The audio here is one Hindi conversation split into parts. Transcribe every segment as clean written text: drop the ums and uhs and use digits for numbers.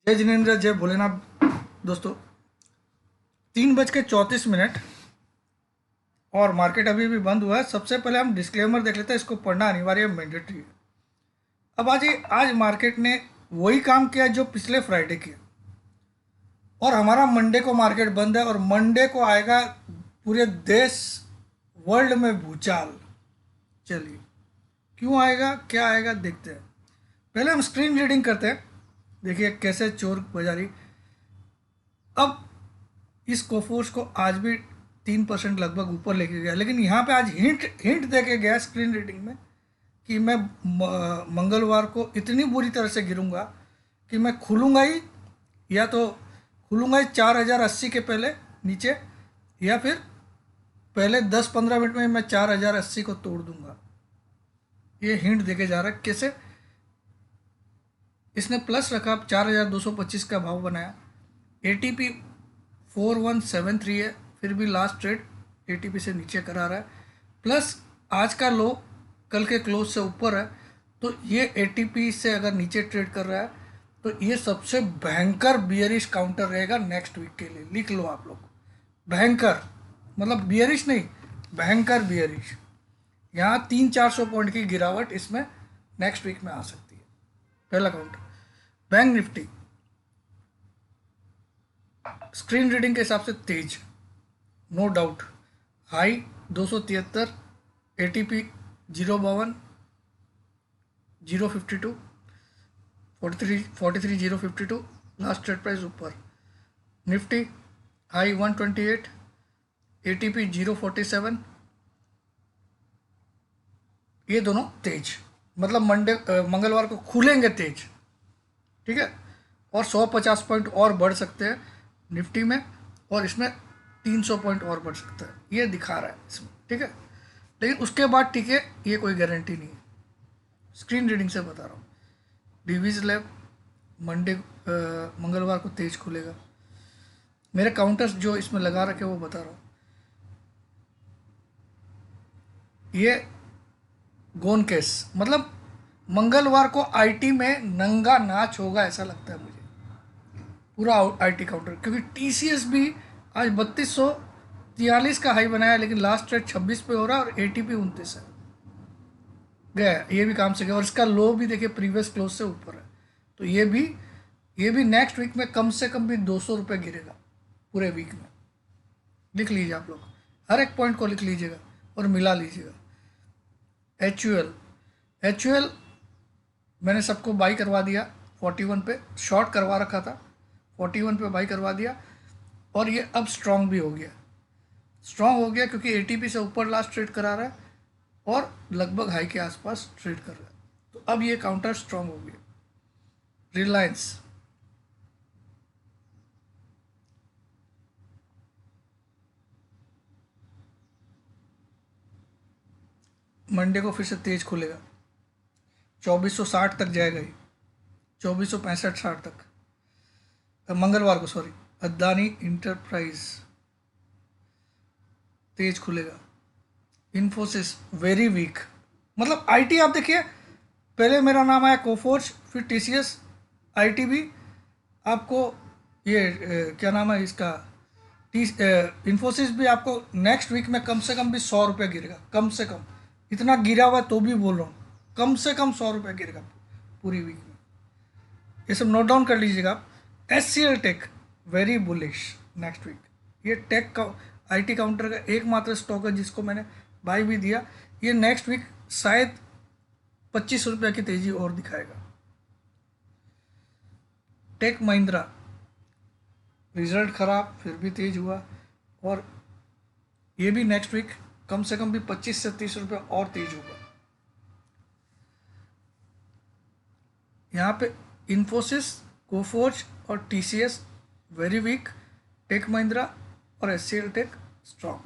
जय जिनेन्द्र, जय भोलेनाथ। दोस्तों, 3:34 और मार्केट अभी भी बंद हुआ है। सबसे पहले हम डिस्क्लेमर देख लेते हैं, इसको पढ़ना अनिवार्य मैंडेटरी है। अब आज मार्केट ने वही काम किया जो पिछले फ्राइडे किया, और हमारा मंडे को मार्केट बंद है, और मंडे को आएगा पूरे देश वर्ल्ड में भूचाल। चलिए, क्यों आएगा, क्या आएगा, देखते हैं। पहले हम स्क्रीन रीडिंग करते हैं। देखिए कैसे चोर बाजारी। अब इस कोफोर्स को आज भी 3% लगभग ऊपर लेके गया, लेकिन यहाँ पे आज हिंट हिंट दे के गया स्क्रीन रीडिंग में कि मैं मंगलवार को इतनी बुरी तरह से गिरूंगा कि मैं खुलूंगा ही, या तो खुलूंगा ही 4080 के पहले नीचे, या फिर पहले 10-15 मिनट में मैं 4080 को तोड़ दूंगा। ये हिंट देके जा रहा है। कैसे? इसने प्लस रखा, 4225 का भाव बनाया। एटीपी 4173 है, फिर भी लास्ट ट्रेड एटीपी से नीचे करा रहा है। प्लस आज का लो कल के क्लोज से ऊपर है, तो ये एटीपी से अगर नीचे ट्रेड कर रहा है तो ये सबसे भयंकर बियरिश काउंटर रहेगा नेक्स्ट वीक के लिए। लिख लो आप लोग, भयंकर मतलब बियरिश नहीं, भयंकर बियरिश। यहाँ 300-400 पॉइंट की गिरावट इसमें नेक्स्ट वीक में आ सकती है। पहला counter. Bank Nifty screen reading के हिसाब से तेज, no doubt. High 273, ATP 052, 052, 43,052, last trade price ऊपर। Nifty high 128, ATP 047। ये दोनों तेज, मतलब मंगलवार को खुलेंगे तेज, ठीक है। और 150 पॉइंट और बढ़ सकते हैं निफ्टी में, और इसमें 300 पॉइंट और बढ़ सकता है, ये दिखा रहा है इसमें, ठीक है। लेकिन उसके बाद ठीक है, ये कोई गारंटी नहीं है, स्क्रीन रीडिंग से बता रहा हूँ। डीवीज लैब मंगलवार को तेज खुलेगा। मेरे काउंटर्स जो इसमें लगा रखे वो बता रहा हूँ। ये गोन केस, मतलब मंगलवार को आईटी में नंगा नाच होगा ऐसा लगता है मुझे, पूरा आईटी काउंटर। क्योंकि टीसीएस भी आज 3243 का हाई बनाया, लेकिन लास्ट ट्रेड 26 पे हो रहा है, और एटीपी 29 है, गया, ये भी काम से गया। और इसका लो भी देखिए प्रीवियस क्लोज से ऊपर है, तो ये भी नेक्स्ट वीक में कम से कम भी 200 रुपये गिरेगा पूरे वीक में। लिख लीजिए आप लोग, हर एक पॉइंट को लिख लीजिएगा और मिला लीजिएगा। एचयूएल मैंने सबको बाई करवा दिया 41 पे, शॉर्ट करवा रखा था, 41 पे बाई करवा दिया, और ये अब स्ट्रांग भी हो गया। स्ट्रांग हो गया क्योंकि एटीपी से ऊपर लास्ट ट्रेड करा रहा है, और लगभग हाई के आसपास ट्रेड कर रहा है, तो अब ये काउंटर स्ट्रांग हो गया। रिलायंस मंडे को फिर से तेज खुलेगा, 2460 तक जाएगा ये, 2465-60 तक मंगलवार को, सॉरी। अदानी इंटरप्राइज तेज खुलेगा। इन्फोसिस वेरी वीक, मतलब आईटी आप देखिए, पहले मेरा नाम आया कोफोर्ज, फिर टीसीएस, आईटी भी आपको, ये क्या नाम है इसका, इन्फोसिस भी आपको नेक्स्ट वीक में कम से कम भी 100 रुपये गिरेगा, कम से कम। इतना गिरा हुआ तो भी बोल रहा हूँ, कम से कम 100 रुपये गिरेगा पूरी वीक में। ये सब नोट डाउन कर लीजिएगा आप। HCL Tech very bullish next week. ये टेक का आईटी काउंटर का एकमात्र स्टॉक है जिसको मैंने बाई भी दिया। ये नेक्स्ट वीक शायद 25 रुपये की तेजी और दिखाएगा। टेक महिंद्रा रिजल्ट खराब, फिर भी तेज हुआ, और ये भी नेक्स्ट वीक कम से कम भी 25 से 30 रुपये और तेज होगा। यहाँ पे इन्फोसिस, कोफोर्ज और TCS very weak, Tech Mahindra और HCL Tech strong.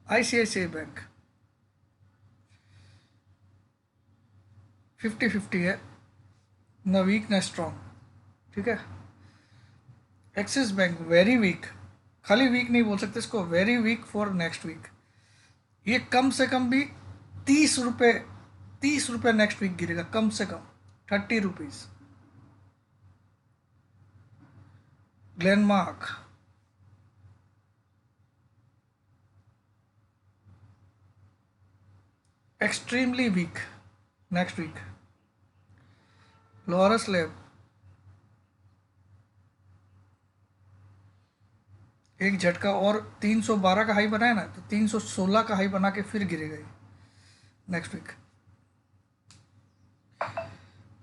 ICICI Bank 50-50 है, न वीक न स्ट्रॉन्ग, ठीक है। एक्सिस बैंक वेरी वीक, खाली वीक नहीं बोल सकते इसको, very weak for next week. ये कम से कम भी 30 रुपये नेक्स्ट वीक गिरेगा, कम से कम 30 rupees. Glenmark extremely weak next week. Laurus Lab एक झटका और 312 का हाई बनाया ना, तो 316 का हाई बना के फिर गिरेगा नेक्स्ट वीक।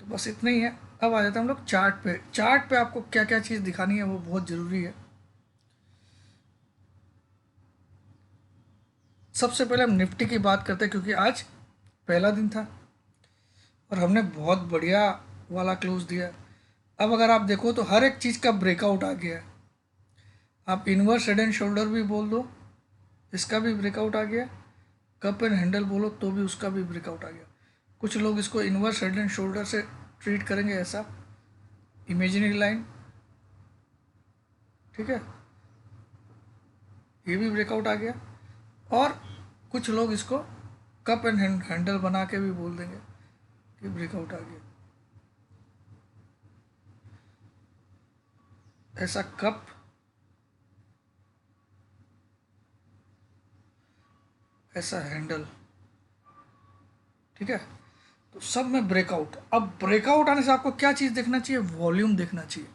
तो बस इतना ही है। अब आ जाते हैं हम लोग चार्ट पे। चार्ट पे आपको क्या क्या चीज़ दिखानी है वो बहुत ज़रूरी है। सबसे पहले हम निफ्टी की बात करते हैं, क्योंकि आज पहला दिन था और हमने बहुत बढ़िया वाला क्लोज दिया। अब अगर आप देखो तो हर एक चीज़ का ब्रेकआउट आ गया है। आप इनवर्स हेड एंड शोल्डर भी बोल दो, इसका भी ब्रेकआउट आ गया। कप एंड हैंडल बोलो तो भी उसका भी ब्रेकआउट आ गया। कुछ लोग इसको इनवर्स हेड एंड शोल्डर से ट्रीट करेंगे, ऐसा इमेजिनरी लाइन, ठीक है, ये भी ब्रेकआउट आ गया। और कुछ लोग इसको कप एंड हैंडल बना के भी बोल देंगे कि ब्रेकआउट आ गया। ऐसा कप, ऐसा हैंडल, ठीक है। तो सब में ब्रेकआउट। अब ब्रेकआउट आने से आपको क्या चीज़ देखना चाहिए? वॉल्यूम देखना चाहिए।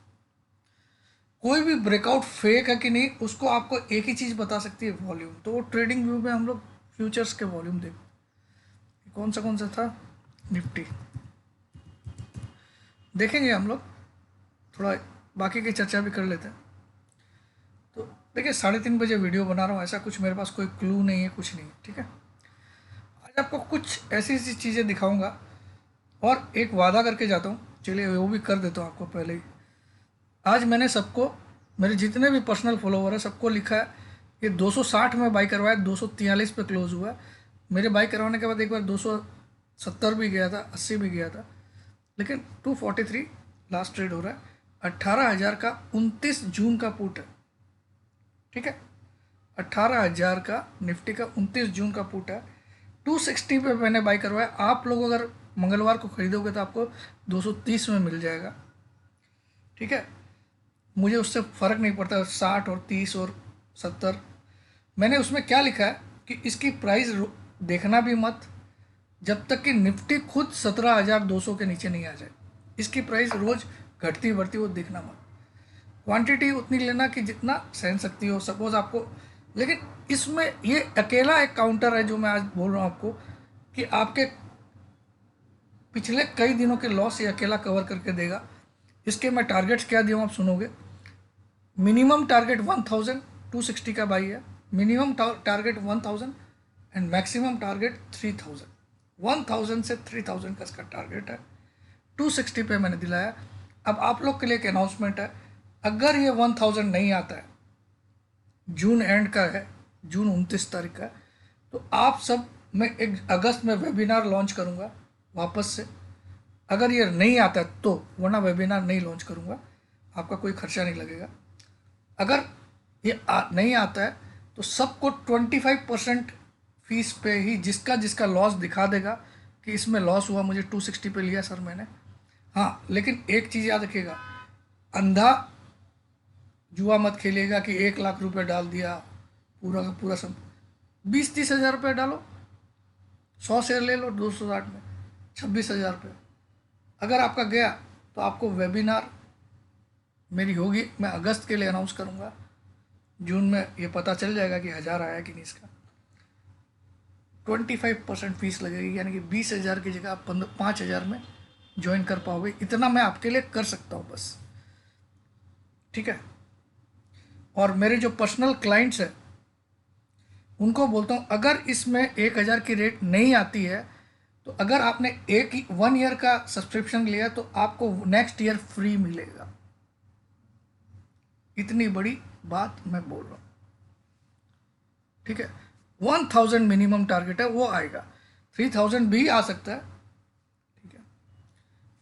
कोई भी ब्रेकआउट फेक है कि नहीं, उसको आपको एक ही चीज़ बता सकती है, वॉल्यूम। तो वो ट्रेडिंग व्यू में हम लोग फ्यूचर्स के वॉल्यूम देख, कौन सा था, निफ्टी देखेंगे हम लोग। थोड़ा बाकी की चर्चा भी कर लेते हैं। तो देखिए 3:30 बजे वीडियो बना रहा हूँ, ऐसा कुछ मेरे पास कोई क्लू नहीं है, कुछ नहीं, ठीक है। आज आपको कुछ ऐसी ऐसी चीज़ें दिखाऊंगा और एक वादा करके जाता हूँ, चलिए वो भी कर देता हूँ आपको पहले ही। आज मैंने सबको, मेरे जितने भी पर्सनल फॉलोवर है सबको लिखा है, ये 260 में बाई करवाया, 243 पे क्लोज हुआ। मेरे बाई करवाने के बाद एक बार 270 भी गया था, 80 भी गया था, लेकिन 243 लास्ट ट्रेड हो रहा है। 18,000 का 29 जून का पुट है, ठीक है। 18,000 का निफ्टी का 29 जून का पुट है। 260 पे मैंने बाई करवाया। आप लोग अगर मंगलवार को खरीदोगे तो आपको 230 में मिल जाएगा, ठीक है। मुझे उससे फ़र्क नहीं पड़ता 60 और 30 और 70। मैंने उसमें क्या लिखा है कि इसकी प्राइस देखना भी मत जब तक कि निफ्टी खुद 17,200 के नीचे नहीं आ जाए। इसकी प्राइस रोज़ घटती बढ़ती वो देखना मत। क्वांटिटी उतनी लेना कि जितना सहन सकती हो, सपोज आपको। लेकिन इसमें ये अकेला एक काउंटर है जो मैं आज बोल रहा हूँ आपको, कि आपके पिछले कई दिनों के लॉस ये अकेला कवर करके देगा। इसके मैं टारगेट्स क्या दिया हूँ आप सुनोगे। मिनिमम टारगेट 1000, 260 का बाई है। Minimum target 1000 and maximum target 3000। 1000 से 3000 का इसका टारगेट है। 260 पे मैंने दिलाया। अब आप लोग के लिए एक अनाउंसमेंट है, अगर ये 1000 नहीं आता है, जून एंड का है, जून 29 तारीख का है, तो आप सब, मैं 1 अगस्त में वेबिनार लॉन्च करूँगा वापस से। अगर ये नहीं आता है तो, वरना वेबिनार नहीं लॉन्च करूँगा, आपका कोई खर्चा नहीं लगेगा। अगर ये नहीं आता है तो सबको 25% फीस पे ही, जिसका जिसका लॉस दिखा देगा कि इसमें लॉस हुआ, मुझे 260 पे लिया सर मैंने। हाँ, लेकिन एक चीज़ याद रखिएगा, अंधा जुआ मत खेलिएगा कि 1 लाख रुपए डाल दिया, पूरा का पूरा सब 20-30 हज़ार रुपये डालो, 100 शेयर ले लो 260 में, 26,000 रुपये। अगर आपका गया तो आपको वेबिनार मेरी होगी, मैं अगस्त के लिए अनाउंस करूँगा। जून में ये पता चल जाएगा कि 1000 आया कि नहीं। इसका 25% फीस लगेगी, यानी कि 20,000 की जगह आप 5,000 में ज्वाइन कर पाओगे। इतना मैं आपके लिए कर सकता हूँ बस, ठीक है। और मेरे जो पर्सनल क्लाइंट्स हैं उनको बोलता हूँ, अगर इसमें 1,000 की रेट नहीं आती है तो अगर आपने 1 ईयर का सब्सक्रिप्शन लिया तो आपको नेक्स्ट ईयर फ्री मिलेगा। इतनी बड़ी बात मैं बोल रहा हूँ, ठीक है। 1000 मिनिमम टारगेट है, वो आएगा। 3000 भी आ सकता है, ठीक है।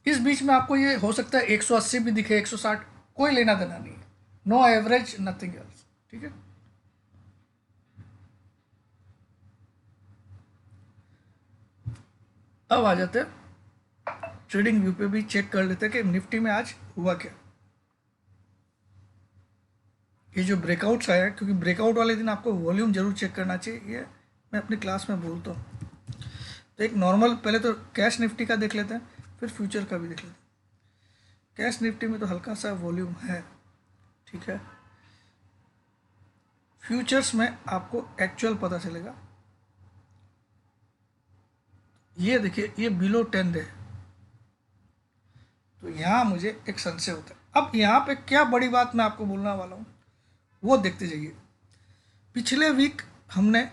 इस बीच में आपको ये हो सकता है 180 भी दिखे, 160, कोई लेना देना नहीं है। नो एवरेज, नथिंग एल्स, ठीक है। अब आ जाते हैं ट्रेडिंग व्यू पे, भी चेक कर लेते हैं कि निफ्टी में आज हुआ क्या। ये जो ब्रेकआउट्स आया, क्योंकि ब्रेकआउट वाले दिन आपको वॉल्यूम जरूर चेक करना चाहिए, ये मैं अपनी क्लास में बोलता हूँ। तो एक नॉर्मल पहले तो कैश निफ्टी का देख लेते हैं, फिर फ्यूचर का भी देख लेते हैं। कैश निफ्टी में तो हल्का सा वॉल्यूम है, ठीक है। फ्यूचर्स में आपको एक्चुअल पता चलेगा। ये देखिए, ये बिलो 10 डे, तो यहाँ मुझे एक संशय होता है। अब यहाँ पे क्या बड़ी बात मैं आपको बोलने वाला हूँ, वो देखते जाइए। पिछले वीक हमने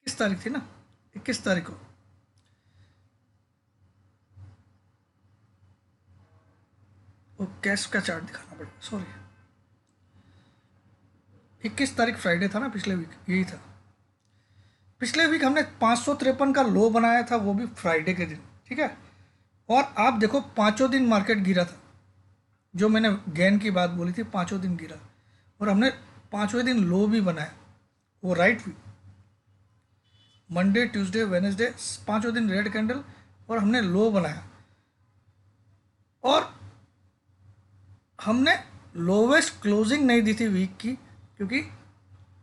किस तारीख थी ना, 21 तारीख को, वो कैश का चार्ट दिखाना पड़ेगा, सॉरी, 21 तारीख फ्राइडे था ना पिछले वीक, यही था। पिछले वीक हमने 553 का लो बनाया था, वो भी फ्राइडे के दिन, ठीक है। और आप देखो पांचों दिन मार्केट गिरा था, जो मैंने गेन की बात बोली थी, पांचों दिन गिरा, और हमने पांचवें दिन लो भी बनाया, वो राइट हुई। मंडे, ट्यूसडे, वेनेसडे, पांचों दिन रेड कैंडल, और हमने लो बनाया। और हमने लोवेस्ट क्लोजिंग नहीं दी थी वीक की, क्योंकि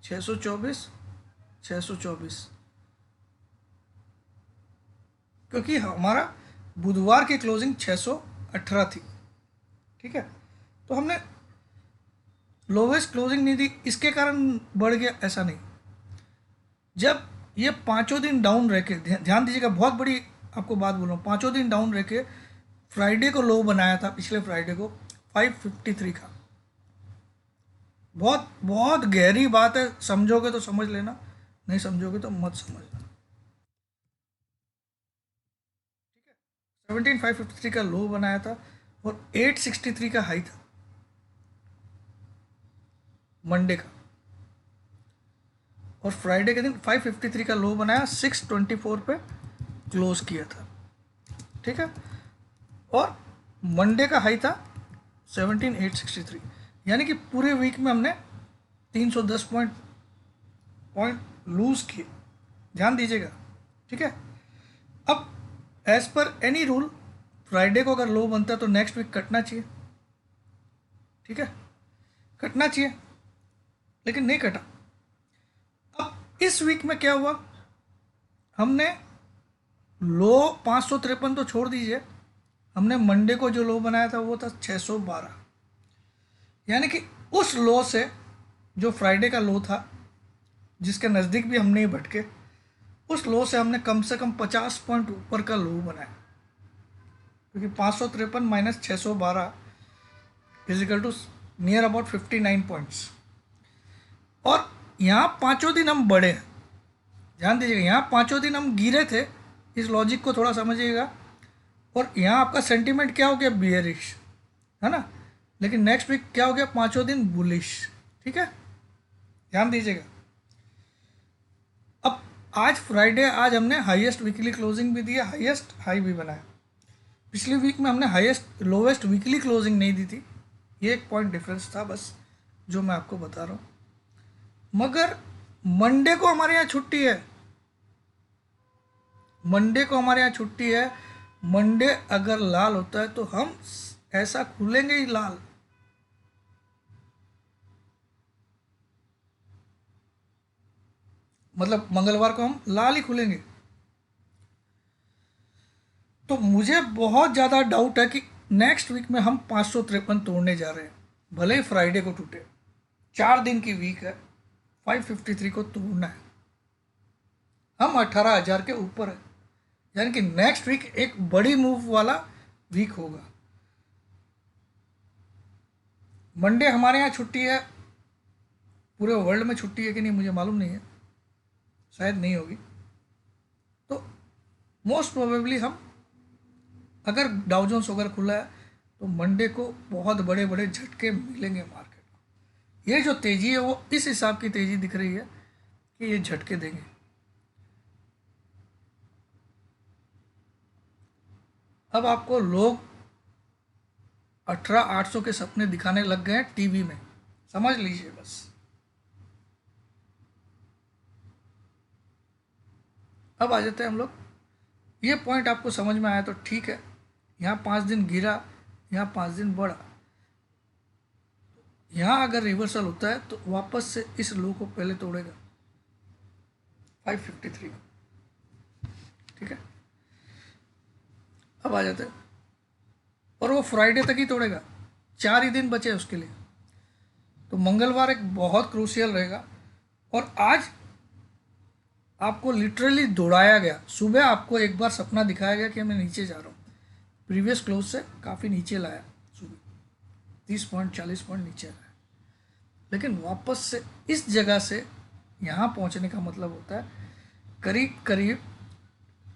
624, 624, क्योंकि हमारा बुधवार की क्लोजिंग 618 थी, ठीक है। तो हमने लोवेस्ट क्लोजिंग नहीं दी, इसके कारण बढ़ गया, ऐसा नहीं। जब ये पांचों दिन डाउन रह के, ध्यान दीजिएगा, बहुत बड़ी आपको बात बोल रहा हूँ, पांचों दिन डाउन रह के फ्राइडे को लो बनाया था, पिछले फ्राइडे को 553 का। बहुत बहुत गहरी बात है, समझोगे तो समझ लेना, नहीं समझोगे तो मत समझना, ठीक है। 17553 का लो बनाया था, और 863 का हाई था मंडे का, और फ्राइडे के दिन 553 का लो बनाया, 624 पे क्लोज किया था, ठीक है। और मंडे का हाई था 17863, यानी कि पूरे वीक में हमने 310 पॉइंट लूज किए, ध्यान दीजिएगा, ठीक है। अब as per any rule, Friday को अगर लो बनता है तो नेक्स्ट वीक कटना चाहिए, ठीक है, कटना चाहिए, लेकिन नहीं कटा। अब इस वीक में क्या हुआ, हमने लो 553 तो छोड़ दीजिए, हमने मंडे को जो लो बनाया था वो था 612, यानी कि उस लो से, जो फ्राइडे का लो था, जिसके नज़दीक भी हम नहीं भटके, उस लो से हमने कम से कम 50 पॉइंट ऊपर का लो बनाया, क्योंकि 553 minus 612 equal to near about 59 points. और यहाँ पाँचों दिन हम बढ़े हैं, ध्यान दीजिएगा, यहाँ पाँचों दिन हम गिरे थे, इस लॉजिक को थोड़ा समझिएगा। और यहाँ आपका सेंटीमेंट क्या हो गया, बियरिश, है ना, लेकिन नेक्स्ट वीक क्या हो गया, पाँचों दिन बुलिश, ठीक है, ध्यान दीजिएगा। अब आज फ्राइडे, आज हमने हाईएस्ट वीकली क्लोजिंग भी दिया, हाईएस्ट हाई भी बनाया। पिछली वीक में हमने हाईएस्ट लोवेस्ट वीकली क्लोजिंग नहीं दी थी, ये एक पॉइंट डिफरेंस था बस, जो मैं आपको बता रहा हूँ। मगर मंडे को हमारे यहाँ छुट्टी है, मंडे को हमारे यहाँ छुट्टी है। मंडे अगर लाल होता है तो हम ऐसा खुलेंगे ही लाल, मतलब मंगलवार को हम लाल ही खुलेंगे। तो मुझे बहुत ज़्यादा डाउट है कि नेक्स्ट वीक में हम 553 तोड़ने जा रहे हैं, भले ही फ्राइडे को टूटे, 4 दिन की वीक है, 553 को तोड़ना है। हम 18,000 के ऊपर है, यानी कि नेक्स्ट वीक एक बड़ी मूव वाला वीक होगा। मंडे हमारे यहाँ छुट्टी है, पूरे वर्ल्ड में छुट्टी है कि नहीं मुझे मालूम नहीं है, शायद नहीं होगी। तो मोस्ट प्रोबेबली हम, अगर डाउ जोन्स वगैरह खुला है तो मंडे को बहुत बड़े बड़े झटके मिलेंगे मार्केट को। ये जो तेज़ी है वो इस हिसाब की तेज़ी दिख रही है कि ये झटके देंगे। अब आपको लोग 18,800 के सपने दिखाने लग गए हैं टीवी में, समझ लीजिए बस। अब आ जाते हैं हम लोग ये पॉइंट आपको समझ में आया तो ठीक है। यहाँ 5 दिन गिरा, यहाँ 5 दिन बढ़ा, यहाँ अगर रिवर्सल होता है तो वापस से इस लो को पहले तोड़ेगा 553। ठीक है, अब आ जाते हैं, और वो फ्राइडे तक ही तोड़ेगा, 4 ही दिन बचे उसके लिए। तो मंगलवार एक बहुत क्रूशियल रहेगा। और आज आपको लिटरली दौड़ाया गया, सुबह आपको एक बार सपना दिखाया गया कि मैं नीचे जा रहा हूँ, प्रीवियस क्लोज से काफ़ी नीचे लाया, सुबह 30 पॉइंट 40 पॉइंट नीचे लाया, लेकिन वापस से इस जगह से यहाँ पहुँचने का मतलब होता है करीब करीब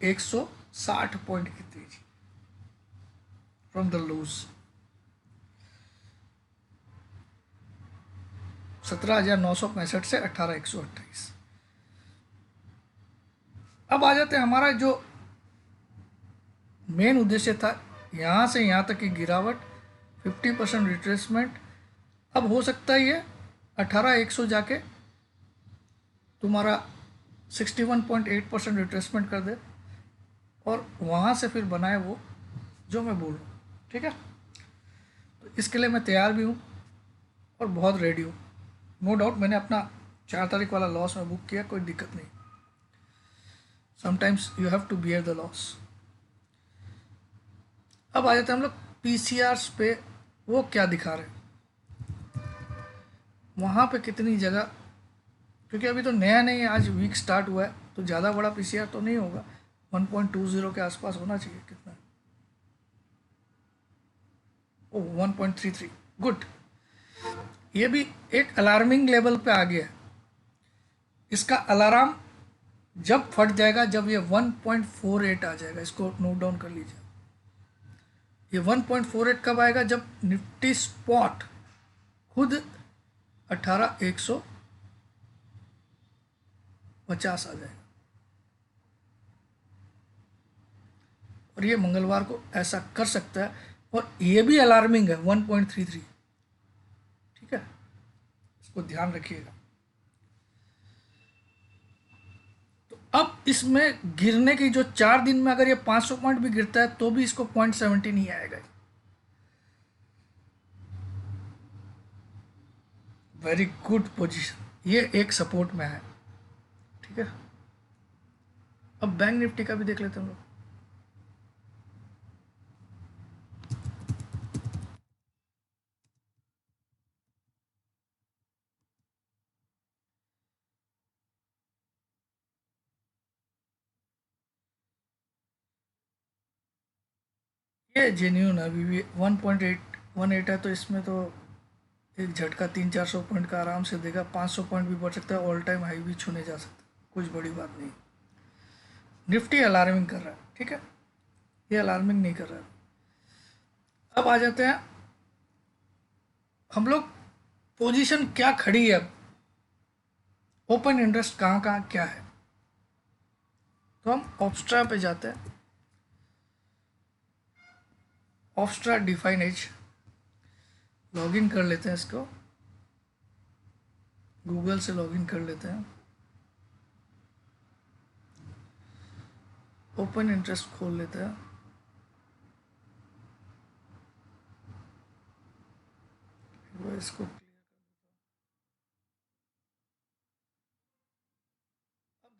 160 पॉइंट की तेजी फ्रॉम द लूज। 17,965 से 18,128। अब आ जाते हैं, हमारा जो मेन उद्देश्य था यहाँ से यहाँ तक की गिरावट, 50% रिट्रेसमेंट। अब हो सकता है ये 18,100 जाके तुम्हारा 61.8% रिट्रेसमेंट कर दे और वहाँ से फिर बनाए वो जो मैं बोल रहा हूँ। ठीक है, तो इसके लिए मैं तैयार भी हूँ और बहुत रेडी हूँ। नो डाउट मैंने अपना 4 तारीख वाला लॉस में बुक किया, कोई दिक्कत नहीं। Sometimes you have to bear the loss. अब आ जाते हैं हम लोग पीसीआर्स पे, वो क्या दिखा रहे हैं, वहाँ पे कितनी जगह, क्योंकि अभी तो नया नहीं, आज वीक स्टार्ट हुआ है तो ज़्यादा बड़ा पीसीआर तो नहीं होगा, 1.20 के आसपास होना चाहिए। कितना, ओह 1.33, गुड। ये भी एक अलार्मिंग लेवल पे आ गया है। इसका अलार्म जब फट जाएगा, जब ये 1.48 आ जाएगा, इसको नोट डाउन कर लीजिए। ये 1.48 कब आएगा, जब निफ्टी स्पॉट खुद 18,150 आ जाएगा। और ये मंगलवार को ऐसा कर सकता है, और ये भी अलार्मिंग है 1.33। ठीक है, इसको ध्यान रखिएगा। तो अब इसमें गिरने की जो 4 दिन में अगर ये 500 पॉइंट भी गिरता है तो भी इसको 0.70 नहीं आएगा। वेरी गुड पोजीशन, ये एक सपोर्ट में है। ठीक है, अब बैंक निफ्टी का भी देख लेते हैं हम लोग। ये जेन्यून है, अभी भी 1.818 है, तो इसमें तो एक झटका 300-400 पॉइंट का आराम से देगा, 500 पॉइंट भी बढ़ सकता है, ऑल टाइम हाई भी छूने जा सकता है, कुछ बड़ी बात नहीं। निफ्टी अलार्मिंग कर रहा है, ठीक है, ये अलार्मिंग नहीं कर रहा है। अब आ जाते हैं हम लोग, पोजीशन क्या खड़ी है अब, ओपन इंटरेस्ट कहाँ कहाँ क्या है। तो हम ऑप्स्ट्रा पे जाते हैं, ऑप्स्ट्रा डिफाइन एज, लॉगिन कर लेते हैं, इसको गूगल से लॉगिन कर लेते हैं, ओपन इंटरेस्ट खोल लेते हैं। इसको अब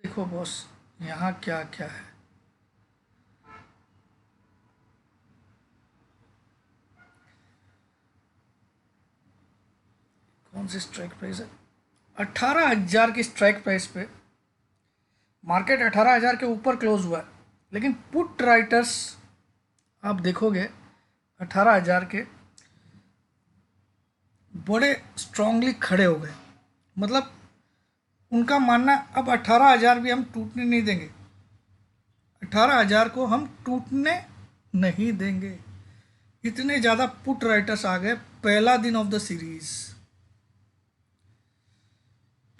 देखो बॉस, यहाँ क्या क्या है, कौन सी स्ट्राइक प्राइस है, 18,000 की स्ट्राइक प्राइस पे मार्केट 18,000 के ऊपर क्लोज हुआ है, लेकिन पुट राइटर्स आप देखोगे 18,000 के बड़े स्ट्रांगली खड़े हो गए। मतलब उनका मानना, अब 18,000 भी हम टूटने नहीं देंगे, 18,000 को हम टूटने नहीं देंगे। इतने ज़्यादा पुट राइटर्स आ गए। पहला दिन ऑफ द सीरीज,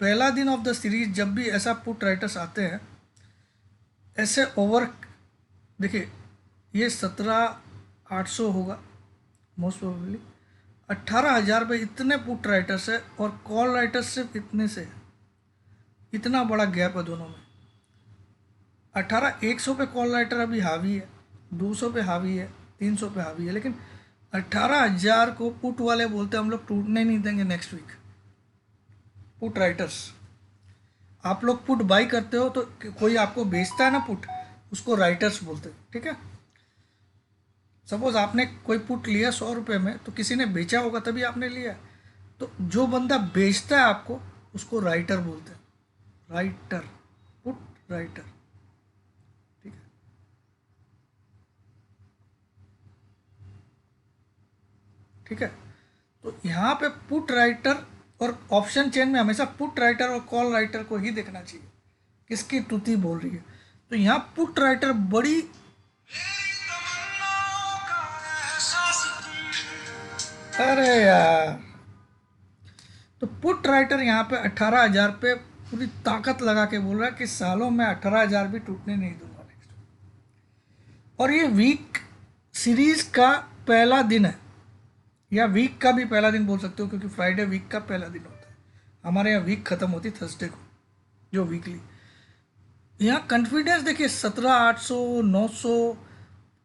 पहला दिन ऑफ द सीरीज जब भी ऐसा पुट राइटर्स आते हैं, ऐसे ओवर, देखिए ये 17,800 होगा मोस्ट प्रोबेबली, 18,000 पे इतने पुट राइटर्स है और कॉल राइटर्स सिर्फ इतने से, इतना बड़ा गैप है दोनों में। 18,100 पे कॉल राइटर अभी हावी है, 200 पे हावी है, 300 पे हावी है, लेकिन 18,000 को पुट वाले बोलते हैं हम लोग टूटने नहीं देंगे नेक्स्ट वीक। पुट राइटर्स, आप लोग पुट बाई करते हो तो कोई आपको बेचता है ना पुट, उसको राइटर्स बोलते हैं, ठीक है। सपोज आपने कोई पुट लिया 100 रुपये में, तो किसी ने बेचा होगा तभी आपने लिया, तो जो बंदा बेचता है आपको उसको राइटर बोलते हैं, राइटर, पुट राइटर, ठीक है। ठीक है, तो यहाँ पे पुट राइटर और ऑप्शन चेन में हमेशा पुट राइटर और कॉल राइटर को ही देखना चाहिए, किसकी तुति बोल रही है। तो यहाँ पुट राइटर बड़ी, अरे यार, तो पुट राइटर यहाँ पे 18,000 पे पूरी ताकत लगा के बोल रहा है कि सालों में 18,000 भी टूटने नहीं दूंगा नेक्स्ट। और ये वीक सीरीज का पहला दिन है, या वीक का भी पहला दिन बोल सकते हो, क्योंकि फ्राइडे वीक का पहला दिन होता है। हमारे यहाँ वीक खत्म होती थर्सडे को, जो वीकली। यहाँ कॉन्फिडेंस देखिए 17,800, 900,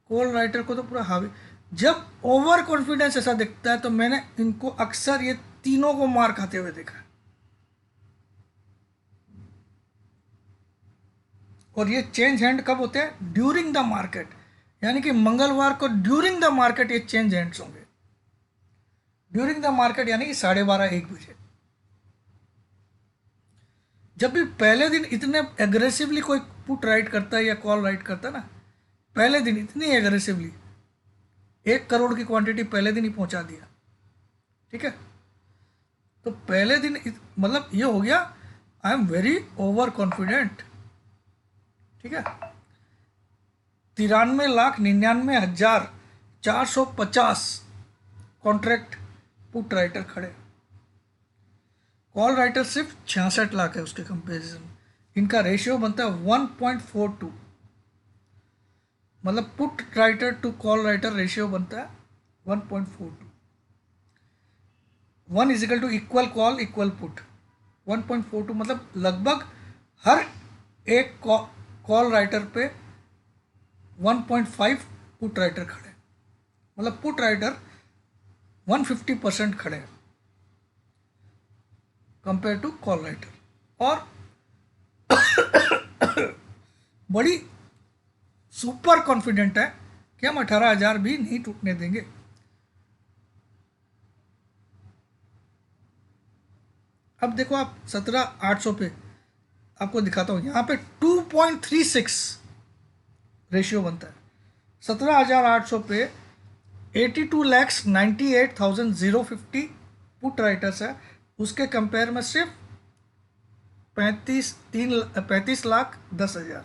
कॉल राइटर को तो पूरा हावी। जब ओवर कॉन्फिडेंस ऐसा दिखता है तो मैंने इनको अक्सर ये तीनों को मार खाते हुए देखा है। और ये चेंज हैंड कब होते हैं? ड्यूरिंग द मार्केट, यानी कि मंगलवार को ड्यूरिंग द मार्केट ये चेंज हैंड्स होंगे। ड्यूरिंग द मार्केट यानी कि 12:30-1 बजे। जब भी पहले दिन इतने एग्रेसिवली कोई पुट राइट करता है या कॉल राइट करता है ना, पहले दिन इतनी एग्रेसिवली, 1 करोड़ की क्वांटिटी पहले दिन ही पहुंचा दिया, ठीक है। तो पहले दिन मतलब ये हो गया I am very over confident, ठीक है। 93,99,450 कॉन्ट्रैक्ट पुट राइटर खड़े, कॉल राइटर सिर्फ 66 लाख है उसके कंपेरिजन। इनका रेशियो बनता है 1.42, मतलब put writer to call writer ratio बनता है 1.42। 1 equal to equal call equal put, 1.42 मतलब लगभग हर एक कॉल राइटर पे 1.5 पुट राइटर खड़े, मतलब पुट राइटर 150% खड़े हैं कंपेयर टू कॉल राइटर। और बड़ी सुपर कॉन्फिडेंट है कि हम 18,000 भी नहीं टूटने देंगे। अब देखो आप 17,800 पे आपको दिखाता हूँ, यहाँ पे 2.36 रेशियो बनता है। 17,800 पे 82,98,050 पुट राइटर्स है, उसके कंपेयर में सिर्फ 35,10,000,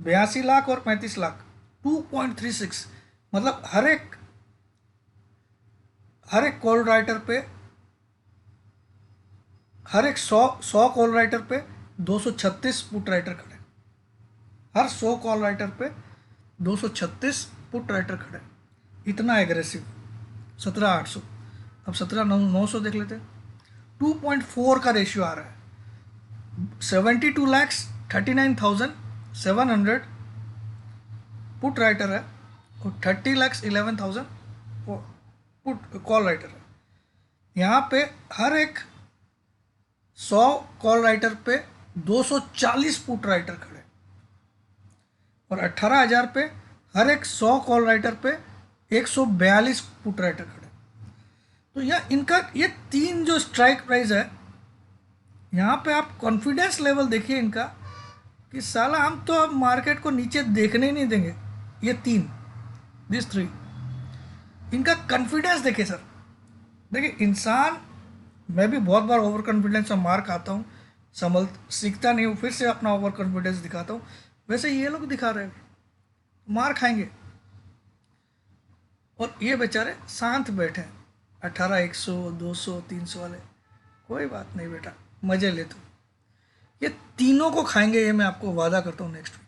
82 लाख और 35 लाख, 2.36 मतलब हर एक कॉल राइटर पे, हर एक 100 कॉल राइटर पे 236 पुट राइटर खड़े, हर 100 कॉल राइटर पे 236 पुट राइटर खड़े। इतना एग्रेसिव 17,800। अब 17,900 देख लेते हैं, 2.4 का रेशियो आ रहा है। 72,39,700 पुट राइटर है और 30,11,000 पुट कॉल राइटर है। यहाँ पे हर एक 100 कॉल राइटर पे 240 पुट राइटर खड़े, और 18,000 पे हर एक 100 कॉल राइटर पे 142 पुट राइटर खड़े। तो यह इनका ये तीन जो स्ट्राइक प्राइस है, यहाँ पे आप कॉन्फिडेंस लेवल देखिए इनका कि साला हम तो अब मार्केट को नीचे देखने ही नहीं देंगे। ये तीन, दिस 3, इनका कॉन्फिडेंस देखिए सर। देखिए इंसान, मैं भी बहुत बार ओवर कॉन्फिडेंस में मार खाता हूँ, सीखता नहीं हूँ, फिर से अपना ओवर कॉन्फिडेंस दिखाता हूँ। वैसे ये लोग दिखा रहे हैं, मार खाएंगे, और ये बेचारे शांत बैठे हैं। 18,100, 200, 300 वाले, कोई बात नहीं बेटा, मजे ले तू। ये तीनों को खाएंगे, ये मैं आपको वादा करता हूँ नेक्स्ट वीक।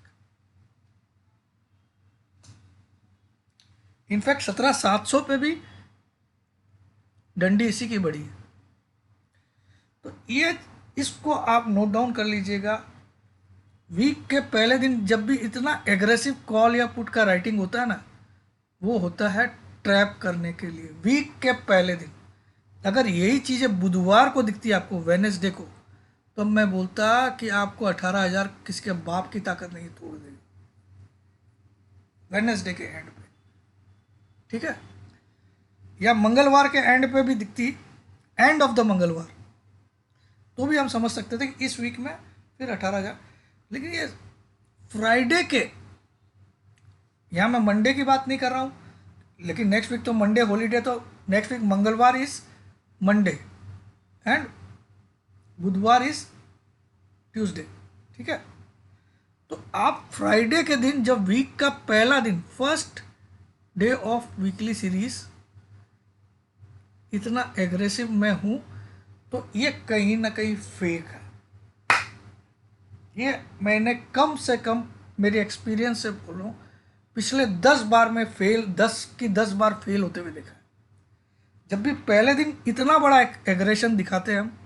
इनफैक्ट 17,700 पे भी डंडी इसी की बड़ी है। तो ये इसको आप नोट डाउन कर लीजिएगा वीक के पहले दिन जब भी इतना एग्रेसिव कॉल या पुट का राइटिंग होता है ना, वो होता है ट्रैप करने के लिए। वीक के पहले दिन अगर यही चीज़ें बुधवार को दिखती है आपको, वेनेसडे को, तो मैं बोलता कि आपको 18,000 किसके बाप की ताकत नहीं तोड़ देगी वेनेसडे के एंड पे। ठीक है, या मंगलवार के एंड पे भी दिखती, एंड ऑफ द मंगलवार, तो भी हम समझ सकते थे कि इस वीक में फिर 18,000। लेकिन ये फ्राइडे के, यहाँ मैं मंडे की बात नहीं कर रहा हूँ, लेकिन नेक्स्ट वीक तो मंडे हॉलीडे, तो नेक्स्ट वीक मंगलवार इज मंडे एंड बुधवार इज ट्यूसडे। ठीक है, तो आप फ्राइडे के दिन जब वीक का पहला दिन, first day of weekly series, इतना एग्रेसिव मैं हूं, तो ये कहीं ना कहीं फेक है। ये मैंने कम से कम मेरे एक्सपीरियंस से बोलूं, पिछले 10 बार में फेल, 10 की 10 बार फेल होते हुए देखा है। जब भी पहले दिन इतना बड़ा एग्रेशन दिखाते हैं हम,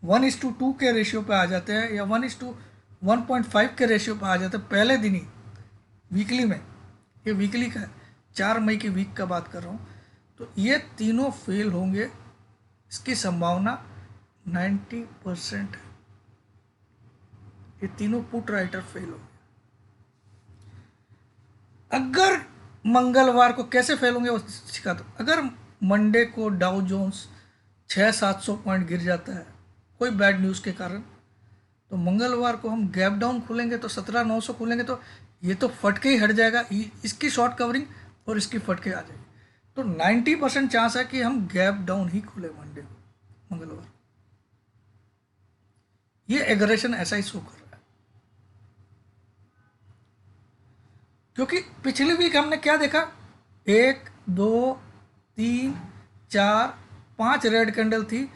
1:2 के रेशियो पे आ जाते हैं, या 1:1.5 के रेशियो पे आ जाते हैं पहले दिन ही वीकली में। ये वीकली का 4 मई की वीक का बात कर रहा हूँ। तो ये तीनों फेल होंगे, इसकी संभावना 90% है। ये तीनों पुट राइटर फेल होंगे। अगर मंगलवार को कैसे फेल होंगे वो सिखा दो। अगर मंडे को डाउ जोन्स 600-700 पॉइंट गिर जाता है कोई बैड न्यूज़ के कारण, तो मंगलवार को हम गैप डाउन खोलेंगे तो 17,900 खोलेंगे, तो ये तो फटके ही हट जाएगा, इसकी शॉर्ट कवरिंग और इसकी फटके आ जाएगी। तो 90% चांस है कि हम गैप डाउन ही खोले मंडे को, मंगलवार। ये एग्रेशन ऐसा ही शो कर रहा है, क्योंकि पिछली वीक हमने क्या देखा, 1 2 3 4 5 रेड कैंडल थी।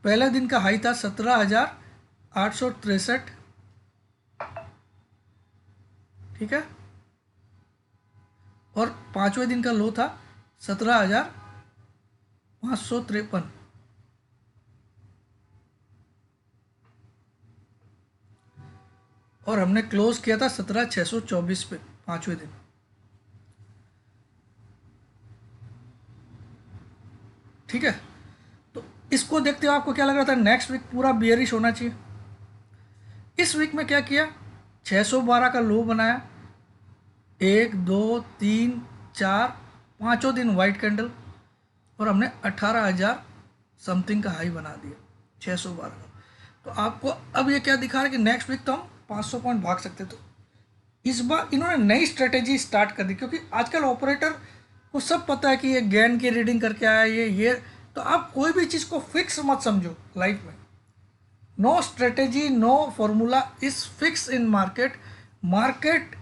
पहले दिन का हाई था 17,863, ठीक है, और पांचवें दिन का लो था 17,553, और हमने क्लोज किया था 17,624 पे पांचवें दिन। ठीक है, तो इसको देखते हुए आपको क्या लग रहा था, नेक्स्ट वीक पूरा बियरिश होना चाहिए। इस वीक में क्या किया, 612 का लो बनाया, 1 2 3 4 पाँचों दिन वाइट कैंडल, और हमने 18,000 समथिंग का हाई बना दिया 612 का। तो आपको अब ये क्या दिखा रहा है कि नेक्स्ट वीक तो हम 500 पॉइंट भाग सकते। तो इस बार इन्होंने नई स्ट्रेटेजी स्टार्ट कर दी, क्योंकि आजकल ऑपरेटर को सब पता है कि ये गेन की रीडिंग करके आया ये। तो आप कोई भी चीज़ को फिक्स मत समझो लाइफ में। No strategy, no formula is fix in market. Market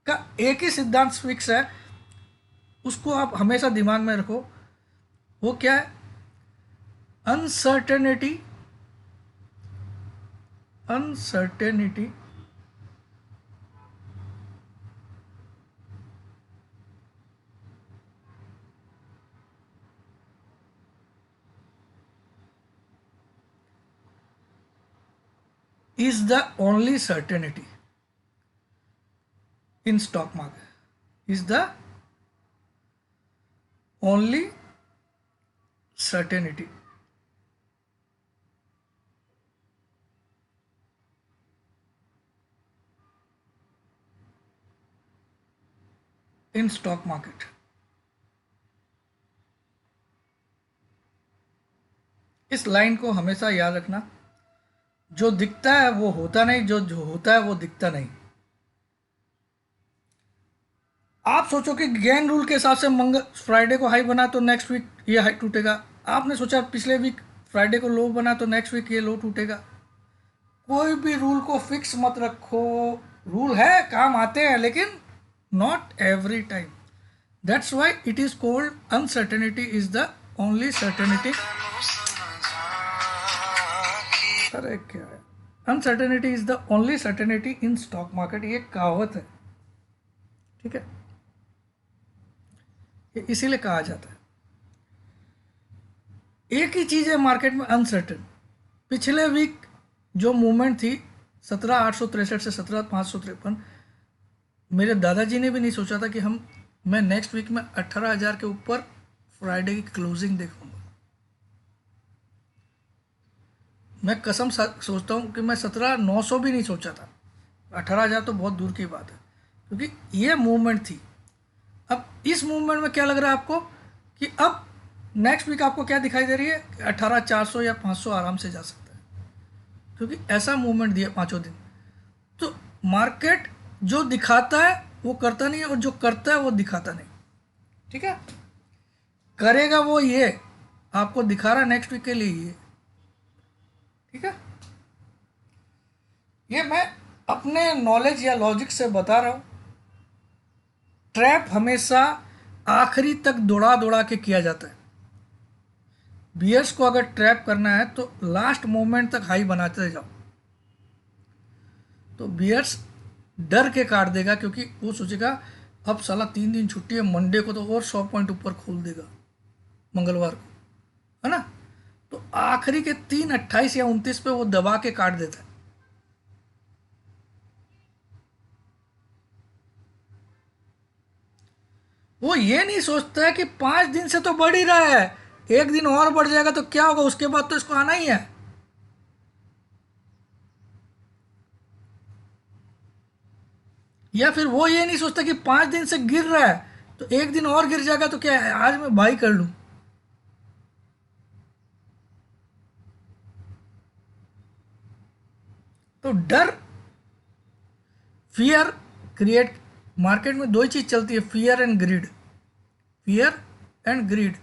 का एक ही सिद्धांत फिक्स है, उसको आप हमेशा दिमाग में रखो। वो क्या है, uncertainty. Uncertainty is the only certainty in stock market, is the only certainty in stock market। इस लाइन को हमेशा याद रखना, जो दिखता है वो होता नहीं, जो होता है वो दिखता नहीं। आप सोचो कि गेन रूल के हिसाब से फ्राइडे को हाई बना तो नेक्स्ट वीक ये हाई टूटेगा। आपने सोचा पिछले वीक फ्राइडे को लो बना तो नेक्स्ट वीक ये लो टूटेगा। कोई भी रूल को फिक्स मत रखो। रूल है, काम आते हैं, लेकिन not every time. That's why it is called uncertainty is the only certainty. अरे क्या है, uncertainty is the only certainty in stock market, ये कहावत है। ठीक है, ये इसीलिए कहा जाता है। एक ही चीज है मार्केट में अनसर्टेन। पिछले वीक जो मूवमेंट थी 17,863 से 17,553। मेरे दादाजी ने भी नहीं सोचा था कि मैं नेक्स्ट वीक में 18,000 के ऊपर फ्राइडे की क्लोजिंग देखूंगा। मैं कसम सोचता हूँ कि मैं 17,900 भी नहीं सोचा था। 18,000 तो बहुत दूर की बात है, क्योंकि ये मूवमेंट थी। अब इस मूवमेंट में क्या लग रहा है आपको कि अब नेक्स्ट वीक आपको क्या दिखाई दे रही है कि 18,400 या 500 आराम से जा सकता है, क्योंकि ऐसा मूवमेंट दिया पाँचों दिन। तो मार्केट जो दिखाता है वो करता नहीं है, और जो करता है वो दिखाता नहीं। ठीक है, करेगा वो ये आपको दिखा रहा है नेक्स्ट वीक के लिए ये। ठीक है, ये मैं अपने नॉलेज या लॉजिक से बता रहा हूँ। ट्रैप हमेशा आखिरी तक दौड़ा दौड़ा के किया जाता है। बियर्स को अगर ट्रैप करना है तो लास्ट मोमेंट तक हाई बनाते जाओ। तो बियर्स डर के काट देगा, क्योंकि वो सोचेगा अब साला 3 दिन छुट्टी है, मंडे को तो और 100 पॉइंट ऊपर खोल देगा, मंगलवार को, है ना। तो आखिरी के 3, 28 या 29 पे वो दबा के काट देता है। वो ये नहीं सोचता है कि 5 दिन से तो बढ़ ही रहा है, एक दिन और बढ़ जाएगा तो क्या होगा, उसके बाद तो इसको आना ही है। या फिर वो ये नहीं सोचता कि 5 दिन से गिर रहा है तो एक दिन और गिर जाएगा तो क्या है, आज मैं बाई कर लूं। तो डर, फियर क्रिएट, मार्केट में दो ही चीज चलती है, fear and greed. Fear and greed.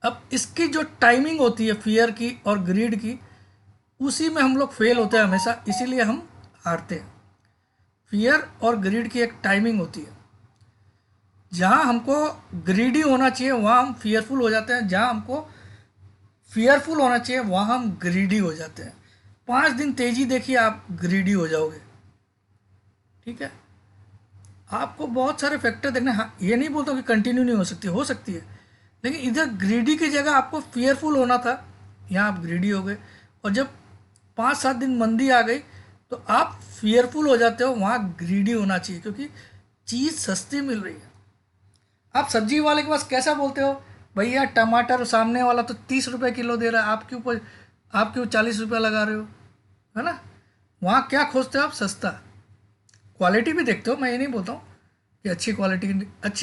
अब इसकी जो टाइमिंग होती है फियर की और ग्रीड की, उसी में हम लोग फेल होते हैं हमेशा, इसीलिए हम हारते हैं। फियर और ग्रीड की एक टाइमिंग होती है। जहां हमको ग्रीडी होना चाहिए वहां हम फियरफुल हो जाते हैं, जहां हमको फियरफुल होना चाहिए वहां हम ग्रीडी हो जाते हैं। 5 दिन तेजी देखिए, आप ग्रीडी हो जाओगे। ठीक है, आपको बहुत सारे फैक्टर देखने, हाँ ये नहीं बोलता कि कंटिन्यू नहीं हो सकती है, लेकिन इधर ग्रीडी की जगह आपको फियरफुल होना था, यहाँ आप ग्रीडी हो गए। और जब 5-7 दिन मंदी आ गई तो आप फियरफुल हो जाते हो, वहाँ ग्रीडी होना चाहिए, क्योंकि चीज़ सस्ती मिल रही है। आप सब्जी वाले के पास कैसा बोलते हो, भैया टमाटर सामने वाला तो 30 रुपये किलो दे रहा है, आप क्यों 40 रुपये लगा रहे हो, है ना। वहाँ क्या खोजते हो आप, सस्ता। क्वालिटी भी देखते हो, मैं ये नहीं बोलता हूँ कि अच्छी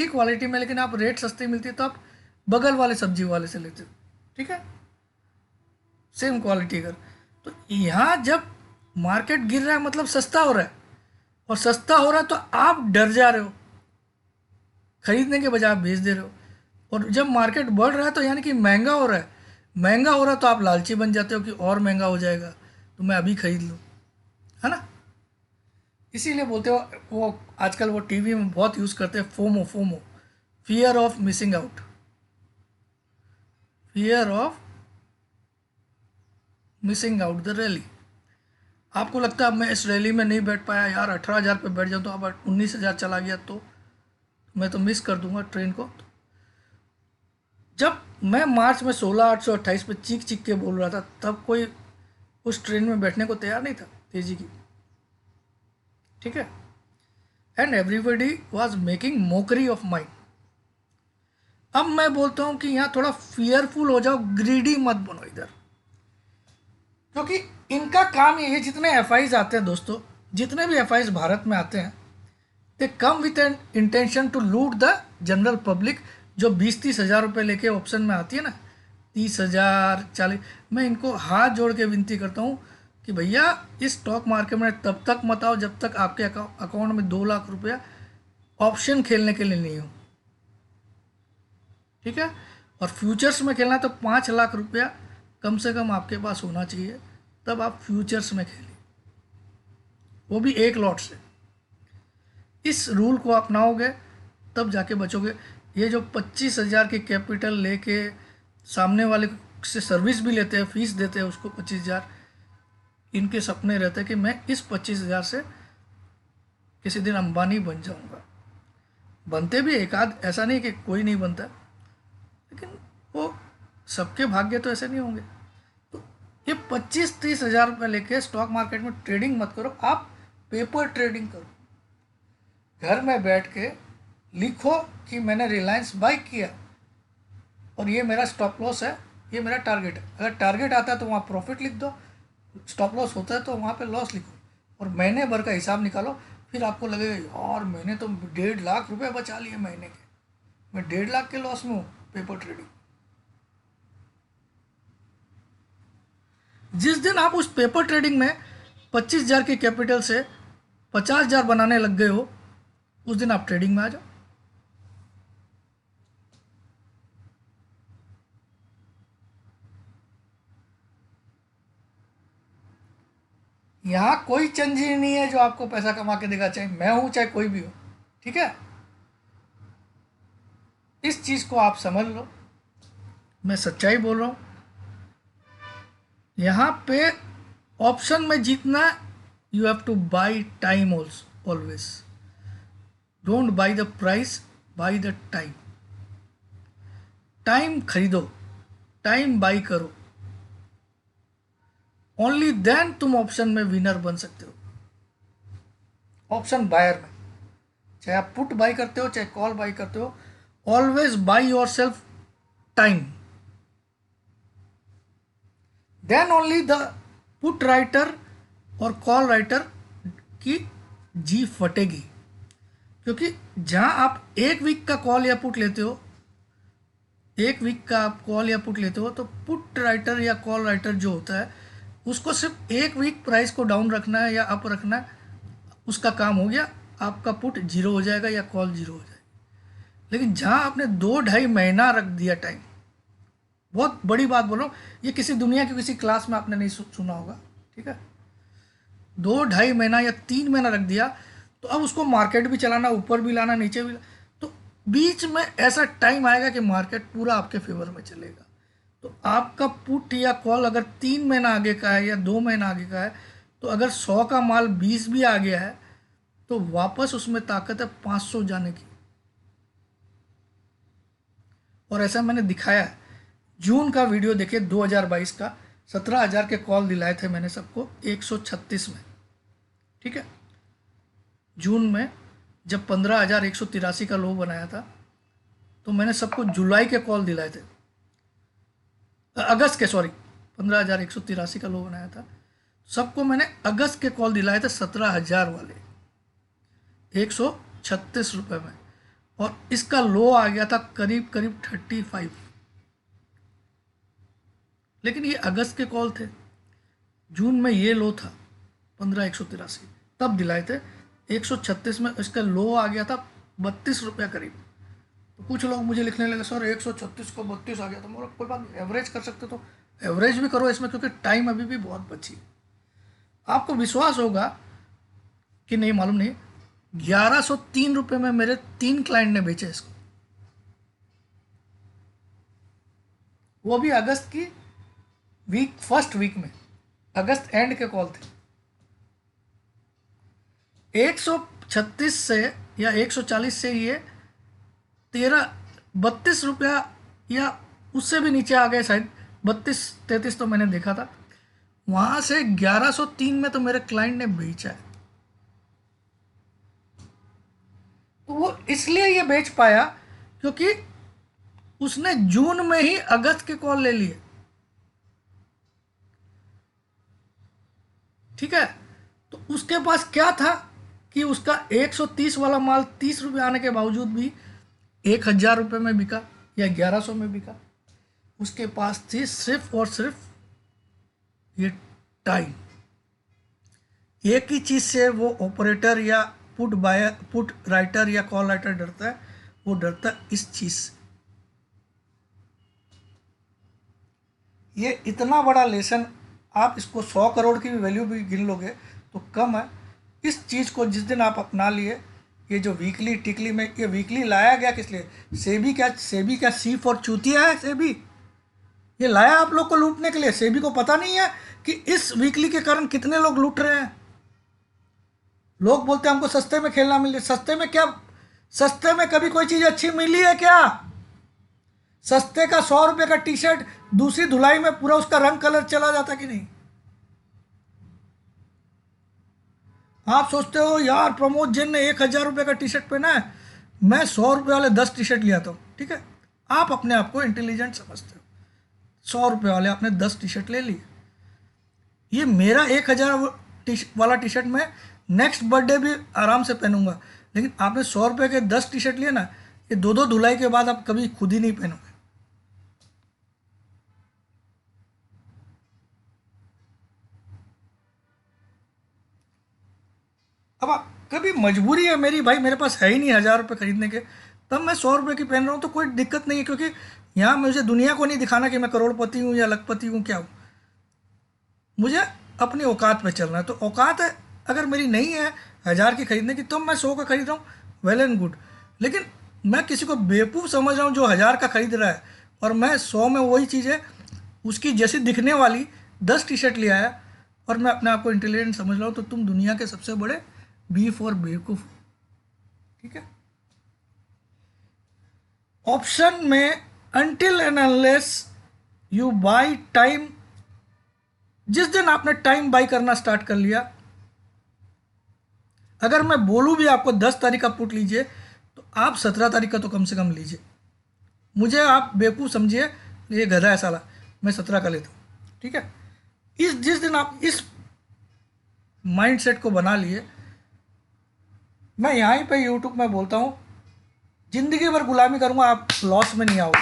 क्वालिटी में, लेकिन आप रेट सस्ती मिलती है तो आप बगल वाले सब्जी वाले से लेते हो। ठीक है, सेम क्वालिटी अगर, तो यहाँ जब मार्केट गिर रहा है मतलब सस्ता हो रहा है, और सस्ता हो रहा है तो आप डर जा रहे हो, खरीदने के बजाय आप बेच दे रहे हो। और जब मार्केट बढ़ रहा है तो यानी कि महंगा हो रहा है, महंगा हो रहा है तो आप लालची बन जाते हो कि और महंगा हो जाएगा तो मैं अभी खरीद लूँ, है ना। इसीलिए बोलते हो, वो आजकल वो टीवी में बहुत यूज़ करते हैं, FOMO FOMO, fear of missing out, fear of missing out the rally. आपको लगता है अब मैं इस रैली में नहीं बैठ पाया यार, 18,000 पे बैठ जाऊँ तो अब 19,000 चला गया तो मैं तो मिस कर दूंगा ट्रेन को। जब मैं मार्च में 16,828 पे चीख चीख के बोल रहा था, तब कोई उस ट्रेन में बैठने को तैयार नहीं था तेजी की। ठीक है, and everybody was making Mokri of mind. अब मैं बोलता हूं कि यहाँ थोड़ा फियरफुल हो जाओ, ग्रीडी मत बनो इधर, क्योंकि इनका काम ये है, जितने एफ आते हैं दोस्तों, जितने भी एफ भारत में आते हैं, they come with an intention to loot the general public. जो 20-30 हज़ार रुपये लेके ऑप्शन में आती है ना, 30,000, 40, मैं इनको हाथ जोड़ के विनती करता हूँ कि भैया इस स्टॉक मार्केट में तब तक मत आओ जब तक आपके अकाउंट में 2 लाख रुपया ऑप्शन खेलने के लिए नहीं हो। ठीक है, और फ्यूचर्स में खेलना तो 5 लाख रुपया कम से कम आपके पास होना चाहिए, तब आप फ्यूचर्स में खेलें, वो भी एक लॉट से। इस रूल को अपनाओगे तब जाके बचोगे। ये जो 25,000 की कैपिटल लेके सामने वाले से सर्विस भी लेते हैं, फीस देते हैं उसको 25,000, इनके सपने रहते हैं कि मैं इस 25,000 से किसी दिन अंबानी बन जाऊंगा। बनते भी एक आध, ऐसा नहीं कि कोई नहीं बनता, लेकिन वो सबके भाग्य तो ऐसे नहीं होंगे। तो ये 25-30 हज़ार रुपये लेके स्टॉक मार्केट में ट्रेडिंग मत करो, आप पेपर ट्रेडिंग करो। घर में बैठ के लिखो कि मैंने रिलायंस बाई किया और ये मेरा स्टॉप लॉस है, ये मेरा टारगेट है। अगर टारगेट आता है तो वहाँ प्रॉफिट लिख दो, स्टॉप लॉस होता है तो वहाँ पे लॉस लिखो, और महीने भर का हिसाब निकालो। फिर आपको लगेगा यार मैंने तो 1.5 लाख रुपए बचा लिए महीने के, मैं 1.5 लाख के लॉस में हूँ पेपर ट्रेडिंग। जिस दिन आप उस पेपर ट्रेडिंग में 25,000 के कैपिटल से 50,000 बनाने लग गए हो, उस दिन आप ट्रेडिंग में आ जाओ। यहाँ कोई चंज ही नहीं है जो आपको पैसा कमा के देगा, चाहे मैं हूं चाहे कोई भी हो, ठीक है। इस चीज को आप समझ लो, मैं सच्चाई बोल रहा हूं। यहाँ पे ऑप्शन में जीतना, you have two by time also, always don't buy the price, by the time. Time खरीदो, टाइम बाई करो, ओनली देन तुम ऑप्शन में विनर बन सकते हो। ऑप्शन बायर में, चाहे आप पुट बाई करते हो चाहे कॉल बाई करते हो, always buy yourself time, then only the put writer और कॉल राइटर की जी फटेगी। क्योंकि जहां आप एक वीक का कॉल या पुट लेते हो, एक वीक का आप कॉल या पुट लेते हो, तो पुट राइटर या कॉल राइटर जो होता है उसको सिर्फ एक वीक प्राइस को डाउन रखना है या अप रखना है, उसका काम हो गया, आपका पुट जीरो हो जाएगा या कॉल जीरो हो जाएगी। लेकिन जहां आपने 2-2.5 महीना रख दिया टाइम, बहुत बड़ी बात बोलो, ये किसी दुनिया की किसी क्लास में आपने नहीं सुना होगा, ठीक है। 2-2.5 महीना या 3 महीना रख दिया, तो अब उसको मार्केट भी चलाना, ऊपर भी लाना, नीचे भी तो बीच में ऐसा टाइम आएगा कि मार्केट पूरा आपके फेवर में चलेगा। तो आपका पुट या कॉल अगर 3 महीना आगे का है या 2 महीना आगे का है, तो अगर 100 का माल 20 भी आ गया है तो वापस उसमें ताकत है 500 जाने की। और ऐसा मैंने दिखाया है। जून का वीडियो देखिए 2022 का, 17,000 के कॉल दिलाए थे मैंने सबको 136 में, ठीक है। जून में जब 15,183 का लो बनाया था, तो मैंने सबको जुलाई के कॉल दिलाए थे, अगस्त के, सॉरी 15,183 का लो बनाया था, सबको मैंने अगस्त के कॉल दिलाए थे 17,000 वाले 136 रुपये में, और इसका लो आ गया था करीब करीब 35। लेकिन ये अगस्त के कॉल थे, जून में ये लो था 15,183, तब दिलाए थे 136 में, इसका लो आ गया था 32 रुपया करीब। तो कुछ लोग मुझे लिखने लगे सर 136 को 32 आ गया, तो मेरा कोई बात नहीं, एवरेज कर सकते तो एवरेज भी करो इसमें, क्योंकि टाइम अभी भी बहुत बची। आपको विश्वास होगा कि नहीं मालूम नहीं, 1103 रुपये में मेरे 3 क्लाइंट ने बेचे इसको, वो भी अगस्त की फर्स्ट वीक में, अगस्त एंड के कॉल थे। 136 से या 140 से ये 32 रुपया या उससे भी नीचे आ गए, शायद 32-33 तो मैंने देखा था। वहां से 1103 में तो मेरे क्लाइंट ने बेचा है। तो वो इसलिए ये बेच पाया क्योंकि उसने जून में ही अगस्त के कॉल ले लिए, ठीक है। तो उसके पास क्या था कि उसका 130 वाला माल 30 रुपये आने के बावजूद भी 1,000 रुपये में बिका या 1100 में बिका। उसके पास थी सिर्फ और सिर्फ ये टाइम। एक ही चीज से वो ऑपरेटर या पुट बायर, पुट राइटर या कॉल राइटर डरता है, वो डरता है इस चीज से। ये इतना बड़ा लेसन, आप इसको 100 करोड़ की भी वैल्यू भी गिन लोगे तो कम है। इस चीज़ को जिस दिन आप अपना लिए, ये जो वीकली टिकली में, ये वीकली लाया गया किस लिए? सेबी क्या सी फॉर चूतिया है सेबी? ये लाया आप लोग को लूटने के लिए। सेबी को पता नहीं है कि इस वीकली के कारण कितने लोग लूट रहे हैं। लोग बोलते हैं हमको सस्ते में खेलना मिले। सस्ते में क्या? सस्ते में कभी कोई चीज़ अच्छी मिली है क्या? सस्ते का 100 रुपये का टी शर्ट दूसरी धुलाई में पूरा उसका रंग कलर चला जाता कि नहीं? आप सोचते हो यार प्रमोद जैन ने 1,000 रुपये का टी शर्ट पहना है, मैं 100 रुपये वाले 10 टी शर्ट लिया था, ठीक है। आप अपने आप को इंटेलिजेंट समझते हो, 100 रुपये वाले आपने 10 टी शर्ट ले लिए। ये मेरा 1,000 वाला टी शर्ट मैं नेक्स्ट बर्थडे भी आराम से पहनूंगा, लेकिन आपने 100 रुपये के 10 टी शर्ट लिए ना, ये दो दो धुलाई के बाद आप कभी खुद ही नहीं पहनोगे। अब आप कभी मजबूरी है मेरी, भाई मेरे पास है ही नहीं 1,000 रुपये खरीदने के, तब मैं 100 रुपये की पहन रहा हूँ तो कोई दिक्कत नहीं है, क्योंकि यहाँ मुझे दुनिया को नहीं दिखाना कि मैं करोड़पति हूँ या लखपति हूँ, क्या हूँ। मुझे अपनी औकात पे चलना है, तो औकात है अगर मेरी नहीं है 1,000 की खरीदने की, तो मैं 100 का खरीद रहा हूँ, वेल एंड गुड। लेकिन मैं किसी को बेवकूफ़ समझ रहा हूँ जो 1,000 का खरीद रहा है, और मैं 100 में वही चीज़ है उसकी जैसी दिखने वाली 10 टी शर्ट ले आया, और मैं अपने आप को इंटेलिजेंट समझ रहा हूँ, तो तुम दुनिया के सबसे बड़े बीफ और बेवकूफ़ हो, ठीक है। ऑप्शन में until and unless you by time, जिस दिन आपने टाइम बाई करना स्टार्ट कर लिया, अगर मैं बोलूं भी आपको 10 तारीख का पुट लीजिए, तो आप 17 तारीख का तो कम से कम लीजिए। मुझे आप बेवकूफ़ समझिए, ये गधा है साला, मैं 17 का लेता हूँ, ठीक है। इस जिस दिन आप इस माइंडसेट को बना लिए, मैं यहाँ पे यूट्यूब में बोलता हूँ, जिंदगी भर गुलामी करूँगा, आप लॉस में नहीं आओगे,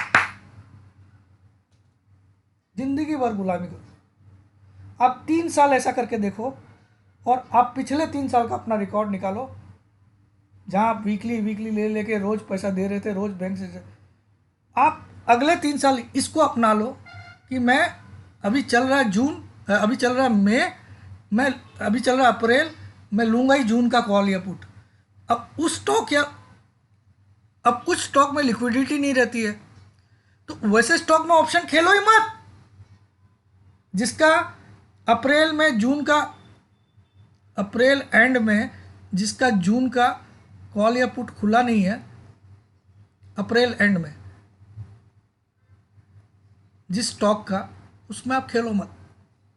जिंदगी भर गुलामी करो। आप 3 साल ऐसा करके देखो, और आप पिछले 3 साल का अपना रिकॉर्ड निकालो, जहाँ आप वीकली वीकली ले लेके रोज़ पैसा दे रहे थे, रोज़ बैंक से। आप अगले 3 साल इसको अपना लो कि मैं, अभी चल रहा है जून, अभी चल रहा है मई, मैं अभी चल रहा है अप्रैल, मैं लूँगा ही जून का कॉल या पुट। अब उस स्टॉक या अब कुछ स्टॉक में लिक्विडिटी नहीं रहती है, तो वैसे स्टॉक में ऑप्शन खेलो ही मत, जिसका अप्रैल में जून का, अप्रैल एंड में जिसका जून का कॉल या पुट खुला नहीं है, अप्रैल एंड में जिस स्टॉक का, उसमें आप खेलो मत,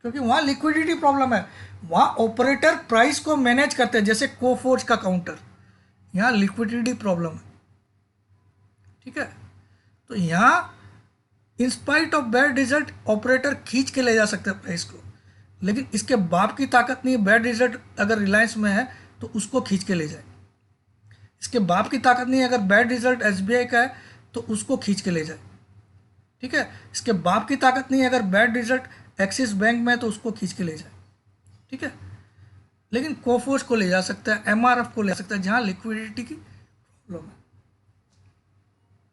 क्योंकि वहाँ लिक्विडिटी प्रॉब्लम है। वहाँ ऑपरेटर प्राइस को मैनेज करते हैं, जैसे कोफोर्ज का काउंटर, यहाँ लिक्विडिटी प्रॉब्लम है, ठीक है। तो यहाँ in spite of bad result operator खींच के ले जा सकते हैं प्राइस को, लेकिन इसके बाप की ताकत नहीं है बैड रिजल्ट अगर रिलायंस में है तो उसको खींच के ले जाए। इसके बाप की ताकत नहीं है अगर बैड रिजल्ट एसबीआई का है तो उसको खींच के ले जाए, ठीक है। इसके बाप की ताकत नहीं है अगर बैड रिजल्ट एक्सिस बैंक में है तो उसको खींच के ले जाए, ठीक है। लेकिन कोफोर्स को ले जा सकता है, एमआरएफ को ले जा सकता है, जहाँ लिक्विडिटी की प्रॉब्लम है।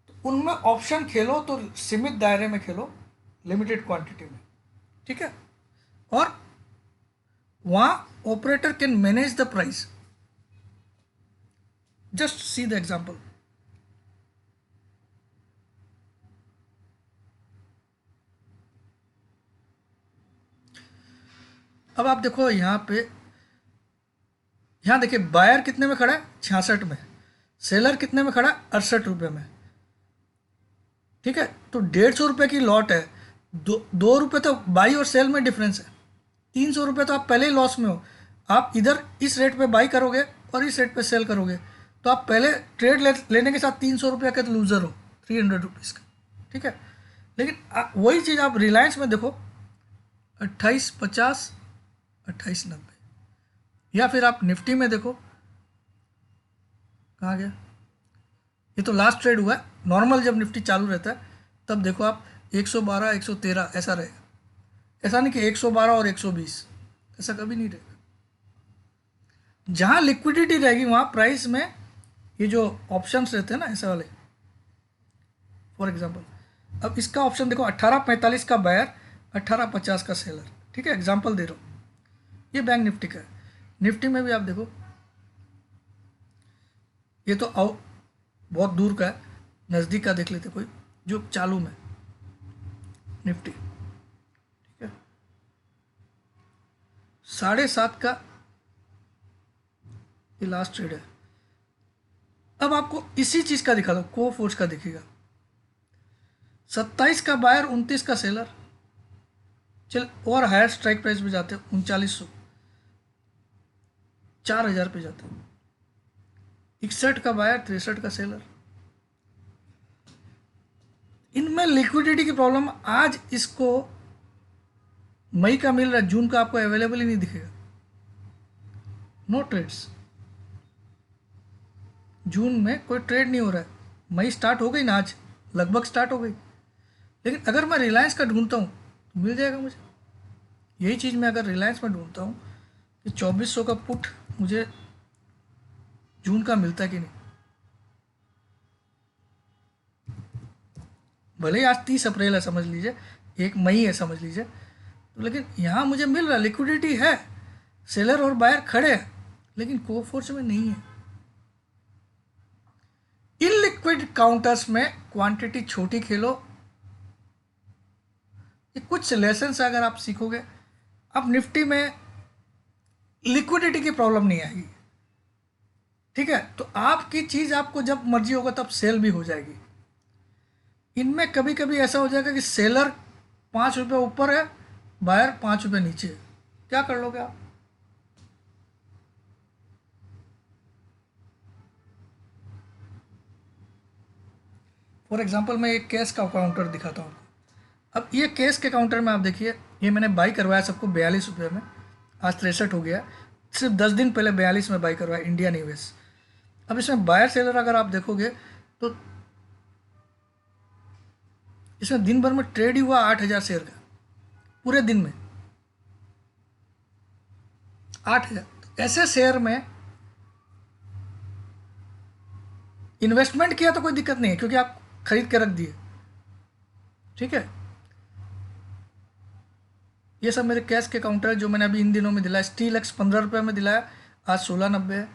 तो उनमें ऑप्शन खेलो तो सीमित दायरे में खेलो, लिमिटेड क्वांटिटी में, ठीक है। और वहाँ operator can manage the price. Just see the example. अब आप देखो यहाँ पे, यहाँ देखिए बायर कितने में खड़ा है, 66 में, सेलर कितने में खड़ा है, 68 रुपये में, ठीक है। तो 150 रुपये की लॉट है, 2 रुपये तो बाई और सेल में डिफरेंस है, 300 रुपये तो आप पहले ही लॉस में हो। आप इधर इस रेट पे बाई करोगे और इस रेट पे सेल करोगे, तो आप पहले ट्रेड लेने के साथ 300 रुपये के तो लूज़र हो, 300 रुपीज़ का, ठीक है। लेकिन वही चीज़ आप रिलायंस में देखो, 28.50, 28.90, या फिर आप निफ्टी में देखो, कहाँ गया, ये तो लास्ट ट्रेड हुआ है। नॉर्मल जब निफ्टी चालू रहता है तब देखो आप 112, 113 ऐसा रहेगा, ऐसा नहीं कि 112 और 120, ऐसा कभी नहीं रहेगा। जहाँ लिक्विडिटी रहेगी वहाँ प्राइस में ये जो ऑप्शंस रहते हैं ना ऐसे वाले, फॉर एग्जांपल अब इसका ऑप्शन देखो, 18.45 का बायर, 18.50 का सेलर, ठीक है। एग्जांपल दे रहा हूँ, ये बैंक निफ्टी का है। निफ्टी में भी आप देखो, ये तो बहुत दूर का है, नज़दीक का देख लेते कोई जो चालू में, निफ्टी, ठीक है, 7.5 का ये लास्ट ट्रेड है। अब आपको इसी चीज़ का दिखा दो, कोफोर्ज का दिखेगा, 27 का बायर, 29 का सेलर। चल और हायर स्ट्राइक प्राइस पे जाते हैं, 3900, 4000 पे जाते हैं। 61 का बायर, 63 का सेलर। इनमें लिक्विडिटी की प्रॉब्लम। आज इसको मई का मिल रहा है, जून का आपको अवेलेबल ही नहीं दिखेगा। नो ट्रेड्स, जून में कोई ट्रेड नहीं हो रहा है। मई स्टार्ट हो गई ना, आज लगभग स्टार्ट हो गई। लेकिन अगर मैं रिलायंस का ढूंढता हूँ तो मिल जाएगा मुझे। यही चीज़ मैं अगर रिलायंस में ढूंढता हूँ कि 2400 का पुट मुझे जून का मिलता है कि नहीं। भले ही आज 30 अप्रैल है समझ लीजिए, 1 मई है समझ लीजिए, तो लेकिन यहाँ मुझे मिल रहा है, लिक्विडिटी है, सेलर और बायर खड़े हैं, लेकिन कोफोर्स में नहीं है। इनलिक्विड काउंटर्स में क्वांटिटी छोटी खेलो। ये कुछ लेसन अगर आप सीखोगे, अब निफ्टी में लिक्विडिटी की प्रॉब्लम नहीं आएगी। ठीक है, तो आपकी चीज़ आपको जब मर्जी होगा तब सेल भी हो जाएगी। इनमें कभी कभी ऐसा हो जाएगा कि सेलर 5 रुपये ऊपर है, बायर 5 रुपये नीचे है। क्या कर लोगे आप? फॉर एग्जाम्पल मैं एक कैश का काउंटर दिखाता हूँ। अब ये केस के काउंटर में आप देखिए, ये मैंने बाई करवाया सबको 42 रुपये में, आज 63 हो गया। सिर्फ 10 दिन पहले 42 में बाई करवाया इंडिया निवेश। अब इसमें बायर सेलर अगर आप देखोगे तो इसमें दिन भर में ट्रेड ही हुआ 8000 शेयर का, पूरे दिन में 8000। ऐसे शेयर में इन्वेस्टमेंट किया तो कोई दिक्कत नहीं है, क्योंकि आप खरीद के रख दिए। ठीक है, ये सब मेरे कैश के काउंटर है जो मैंने अभी इन दिनों में दिलाया। स्टील एक्स 15 रुपये में दिलाया, आज 16.90 है।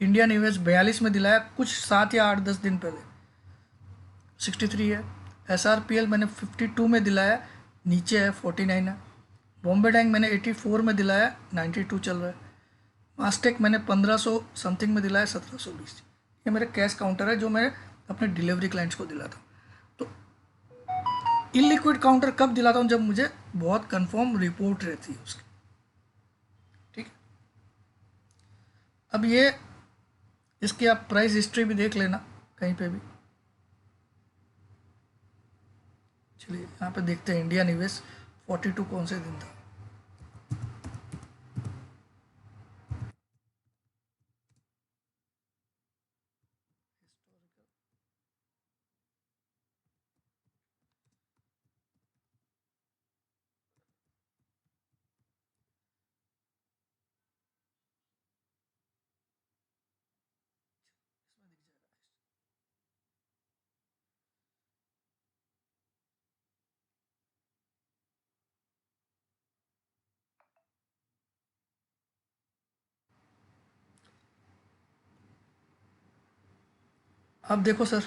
इंडिया निवेश 42 में दिलाया, कुछ 7 या 8-10 दिन पहले 63 है। SRPL मैंने 52 में दिलाया, नीचे है 49 है। बॉम्बे डैंग मैंने 84 में दिलाया, 92 चल रहा है। मास्टेक मैंने 1500 समथिंग में दिलाया, 1720। ये मेरे कैश काउंटर है जो मैं अपने डिलीवरी क्लाइंट्स को दिलाता हूँ। तो इलिक्विड काउंटर कब दिलाता हूँ? जब मुझे बहुत कंफर्म रिपोर्ट रहती है उसकी। ठीक है, अब ये इसकी आप प्राइस हिस्ट्री भी देख लेना कहीं पे भी। चलिए यहाँ पे देखते हैं इंडिया निवेश 42 कौन से दिन था। अब देखो सर,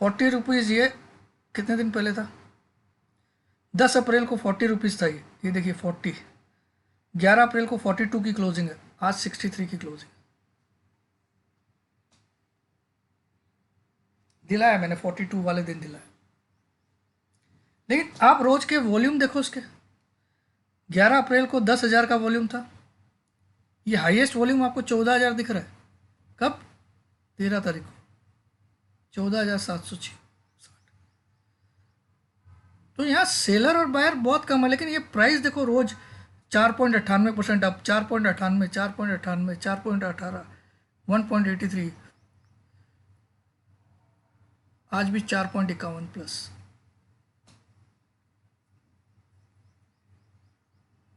40 रुपीज़ ये कितने दिन पहले था? 10 अप्रैल को 40 रुपीज़ था ये देखिए 40। 11 अप्रैल को 42 की क्लोजिंग है, आज 63 की क्लोजिंग। दिलाया मैंने 42 वाले दिन दिलाया। लेकिन आप रोज के वॉल्यूम देखो उसके। 11 अप्रैल को 10,000 का वॉल्यूम था, ये हाईएस्ट वॉल्यूम आपको 14,000 दिख रहा है। कब? 13 तारीख को 14,706। तो यहाँ सेलर और बायर बहुत कम है, लेकिन ये प्राइस देखो रोज 4.98% अप, 4.98, 4.98, 4.18, 1.83, आज भी 4.51 प्लस।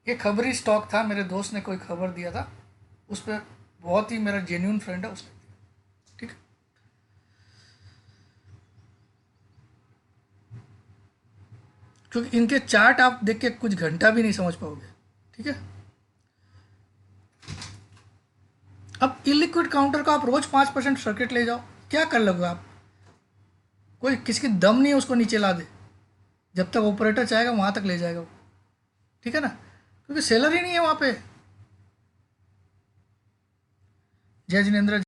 ये खबरी स्टॉक था, मेरे दोस्त ने कोई खबर दिया था उस पर, बहुत ही मेरा जेन्यून फ्रेंड है उसने। ठीक है, क्योंकि इनके चार्ट आप देख के कुछ घंटा भी नहीं समझ पाओगे। ठीक है, अब इलिक्विड काउंटर का आप रोज 5% सर्किट ले जाओ, क्या कर लोगे आप? कोई किसी की दम नहीं है उसको नीचे ला दे, जब तक ऑपरेटर चाहेगा वहां तक ले जाएगा वो। ठीक है ना, क्योंकि सेलर ही नहीं है वहां पे। जय जिनेन्द्र।